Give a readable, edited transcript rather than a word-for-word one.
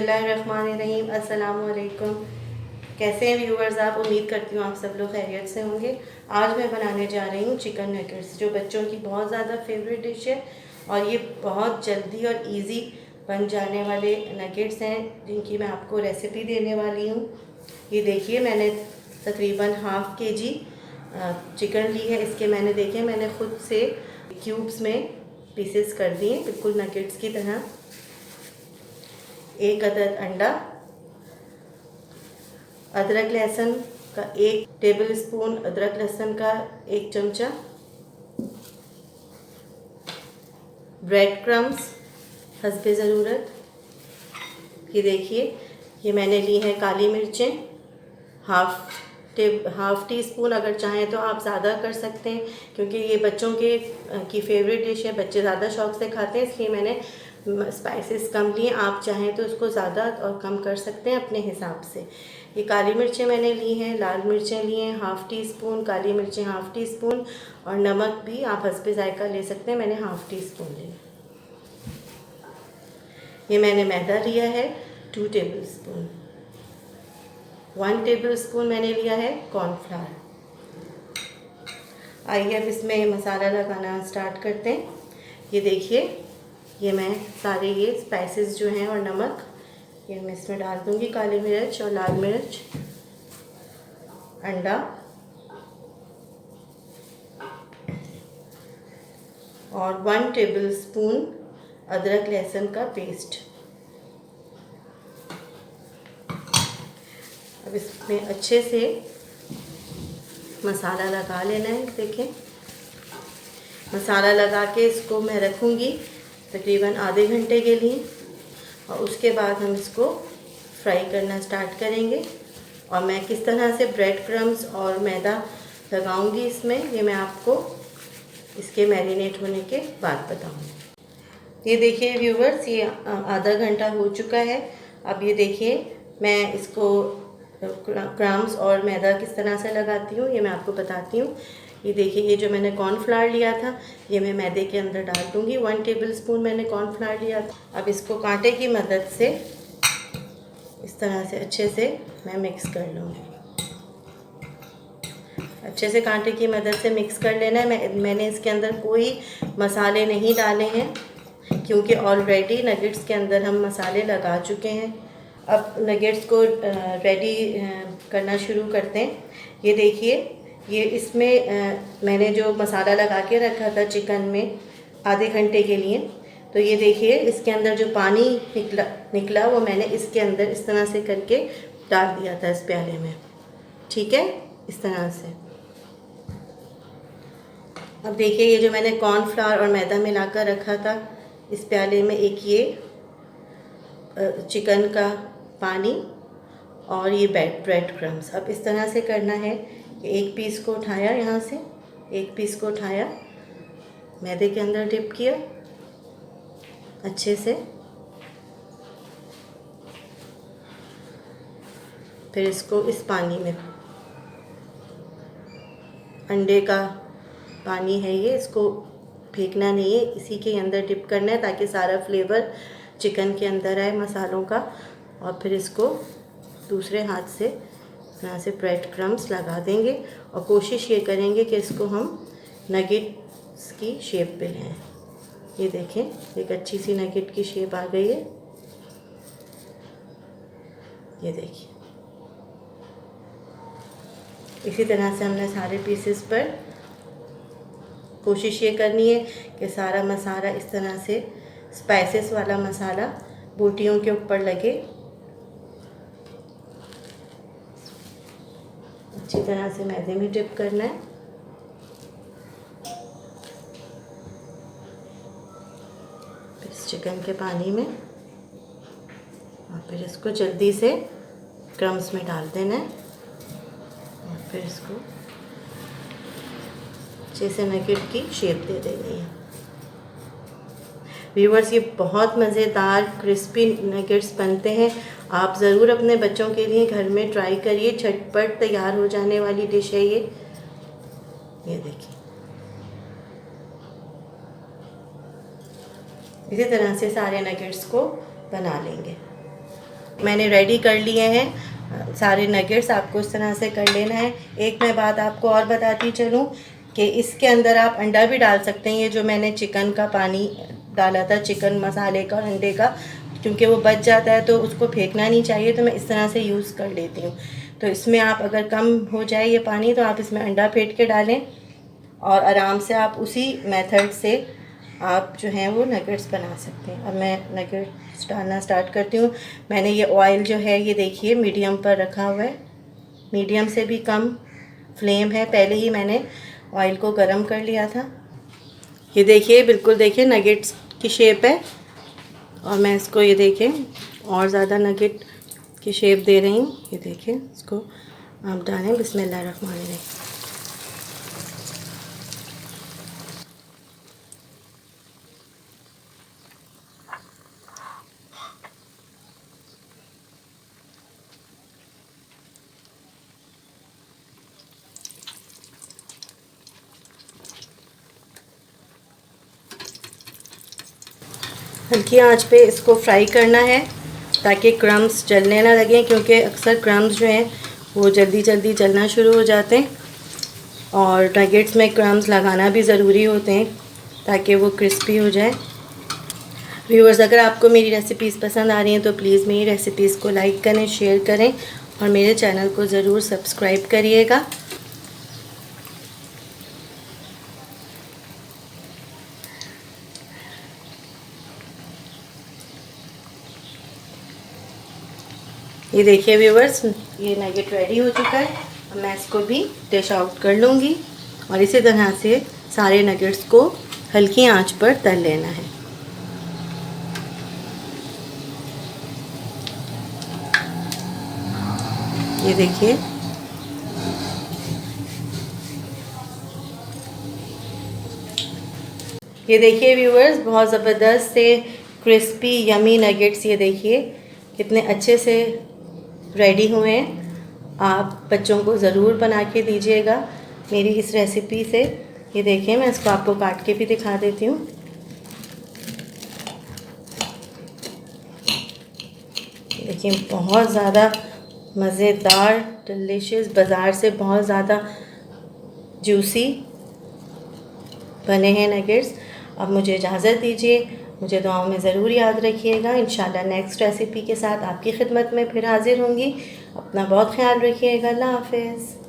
बिस्मिल्लाहिर्रहमानिर्रहीम। अस्सलाम वालेकुम। कैसे हैं व्यूअर्स आप? उम्मीद करती हूँ आप सब लोग खैरियत से होंगे। आज मैं बनाने जा रही हूँ चिकन नगेट्स, जो बच्चों की बहुत ज़्यादा फेवरेट डिश है और ये बहुत जल्दी और इजी बन जाने वाले नगेट्स हैं जिनकी मैं आपको रेसिपी देने वाली हूँ। ये देखिए, मैंने तकरीबन हाफ़ केजी चिकन ली है। इसके मैंने ख़ुद से क्यूब्स में पीसेस कर दिए, बिल्कुल नगेट्स की तरह। एक अदद अंडा, अदरक लहसुन का 1 टेबल स्पून, अदरक लहसुन का 1 चमचा, ब्रेड क्रम्स हस्बे ज़रूरत। ये देखिए, ये मैंने ली है काली मिर्चें हाफ़ टी स्पून। अगर चाहें तो आप ज़्यादा कर सकते हैं, क्योंकि ये बच्चों की फेवरेट डिश है, बच्चे ज़्यादा शौक़ से खाते हैं, इसलिए मैंने स्पाइसेस कम लिए। आप चाहें तो इसको ज़्यादा और कम कर सकते हैं अपने हिसाब से। ये काली मिर्चें मैंने ली हैं, लाल मिर्चें ली हैं हाफ़ टी स्पून, काली मिर्चें हाफ़ टी स्पून, और नमक भी आप हस्बे ज़ायका ले सकते हैं, मैंने हाफ़ टी स्पून लिया। ये मैंने मैदा लिया है 2 टेबल स्पून, 1 टेबल स्पून मैंने लिया है कॉर्नफ्लावर। आइए अब इसमें मसाला लगाना स्टार्ट करते हैं। ये देखिए, ये मैं सारे ये स्पाइसेस जो हैं और नमक ये मैं इसमें डाल दूँगी। काली मिर्च और लाल मिर्च, अंडा और 1 टेबल स्पून अदरक लहसुन का पेस्ट। अब इसमें अच्छे से मसाला लगा लेना है। देखें, मसाला लगा के इसको मैं रखूँगी तकरीबन आधे घंटे के लिए, और उसके बाद हम इसको फ्राई करना स्टार्ट करेंगे। और मैं किस तरह से ब्रेड क्रम्स और मैदा लगाऊंगी इसमें, ये मैं आपको इसके मैरिनेट होने के बाद बताऊंगी। ये देखिए व्यूवर्स, ये आधा घंटा हो चुका है। अब ये देखिए, मैं इसको क्रम्स और मैदा किस तरह से लगाती हूँ ये मैं आपको बताती हूँ। ये देखिए, ये जो मैंने कॉर्नफ्लावर लिया था ये मैं मैदे के अंदर डाल दूँगी। 1 टेबल स्पून मैंने कॉर्नफ्लावर लिया था। अब इसको कांटे की मदद से इस तरह से अच्छे से मैं मिक्स कर लूँगी। अच्छे से कांटे की मदद से मिक्स कर लेना है। मैंने इसके अंदर कोई मसाले नहीं डाले हैं, क्योंकि ऑलरेडी नगेट्स के अंदर हम मसाले लगा चुके हैं। अब नगेट्स को रेडी करना शुरू करते हैं। ये देखिए, ये इसमें मैंने जो मसाला लगा के रखा था चिकन में आधे घंटे के लिए, तो ये देखिए इसके अंदर जो पानी निकला वो मैंने इसके अंदर इस तरह से करके डाल दिया था इस प्याले में। ठीक है, इस तरह से। अब देखिए, ये जो मैंने कॉर्नफ्लावर और मैदा मिलाकर रखा था इस प्याले में, एक ये चिकन का पानी और ये ब्रेड क्रम्स। अब इस तरह से करना है कि एक पीस को उठाया, यहाँ से एक पीस को उठाया, मैदे के अंदर डिप किया अच्छे से, फिर इसको इस पानी में, अंडे का पानी है ये, इसको फेंकना नहीं है, इसी के अंदर डिप करना है ताकि सारा फ्लेवर चिकन के अंदर आए मसालों का। और फिर इसको दूसरे हाथ से यहाँ से ब्रेड क्रम्स लगा देंगे और कोशिश ये करेंगे कि इसको हम नगेट्स की शेप पे लें। ये देखें, एक अच्छी सी नगेट की शेप आ गई है। ये देखिए, इसी तरह से हमने सारे पीसेस पर कोशिश ये करनी है कि सारा मसाला इस तरह से स्पाइसेस वाला मसाला बोटियों के ऊपर लगे। अच्छी तरह से मैदे में डिप करना है। फिर इस चिकन के पानी में, और फिर इसको जल्दी से क्रम्स में डाल देना है, और फिर इसको अच्छे से नगेट की शेप दे देनी है। व्यूअर्स, ये बहुत मज़ेदार क्रिस्पी नगेट्स बनते हैं। आप ज़रूर अपने बच्चों के लिए घर में ट्राई करिए, झटपट तैयार हो जाने वाली डिश है ये। देखिए, इसी तरह से सारे नगेट्स को बना लेंगे। मैंने रेडी कर लिए हैं सारे नगेट्स। आपको इस तरह से कर लेना है। एक मैं बात आपको और बताती चलूँ कि इसके अंदर आप अंडा भी डाल सकते हैं। ये जो मैंने चिकन का पानी डाला था, चिकन मसाले का और अंडे का, क्योंकि वो बच जाता है तो उसको फेंकना नहीं चाहिए, तो मैं इस तरह से यूज़ कर लेती हूँ। तो इसमें आप अगर कम हो जाए ये पानी तो आप इसमें अंडा फेंट के डालें और आराम से आप उसी मेथड से आप जो हैं वो नगेट्स बना सकते हैं। अब मैं नगेट्स डालना स्टार्ट करती हूँ। मैंने ये ऑयल जो है ये देखिए मीडियम पर रखा हुआ है, मीडियम से भी कम फ्लेम है। पहले ही मैंने ऑयल को गरम कर लिया था। ये देखिए, बिल्कुल देखिए नगेट्स की शेप है और मैं इसको ये देखें और ज़्यादा नगेट की शेप दे रही हूँ। ये देखिए, इसको आप डालें। बिस्मिल्लाहिर्रहमानिर्रहीम। हल्की आंच पे इसको फ्राई करना है ताकि क्रम्स जलने ना लगें, क्योंकि अक्सर क्रम्स जो हैं वो जल्दी जल्दी जलना शुरू हो जाते हैं और नगेट्स में क्रम्स लगाना भी ज़रूरी होते हैं ताकि वो क्रिस्पी हो जाए। व्यूअर्स, अगर आपको मेरी रेसिपीज़ पसंद आ रही हैं तो प्लीज़ मेरी रेसिपीज़ को लाइक करें, शेयर करें और मेरे चैनल को ज़रूर सब्सक्राइब करिएगा। ये देखिए व्यूअर्स, ये नगेट रेडी हो चुका है। अब मैं इसको भी डिश आउट कर लूँगी और इसी तरह से सारे नगेट्स को हल्की आंच पर तल लेना है। ये देखिए, ये देखिए व्यूअर्स, बहुत ज़बरदस्त से क्रिस्पी यमी नगेट्स ये देखिए कितने अच्छे से रेडी हुए हैं। आप बच्चों को ज़रूर बना के दीजिएगा मेरी इस रेसिपी से। ये देखिए, मैं इसको आपको काट के भी दिखा देती हूँ। देखिए, बहुत ज़्यादा मज़ेदार, डिलीशियस, बाज़ार से बहुत ज़्यादा जूसी बने हैं नगेट्स। अब मुझे इजाज़त दीजिए, मुझे दुआओं में ज़रूर याद रखिएगा। इंशाल्लाह नेक्स्ट रेसिपी के साथ आपकी खिदमत में फिर हाज़िर होंगी। अपना बहुत ख्याल रखिएगा। अल्लाह हाफ़िज़।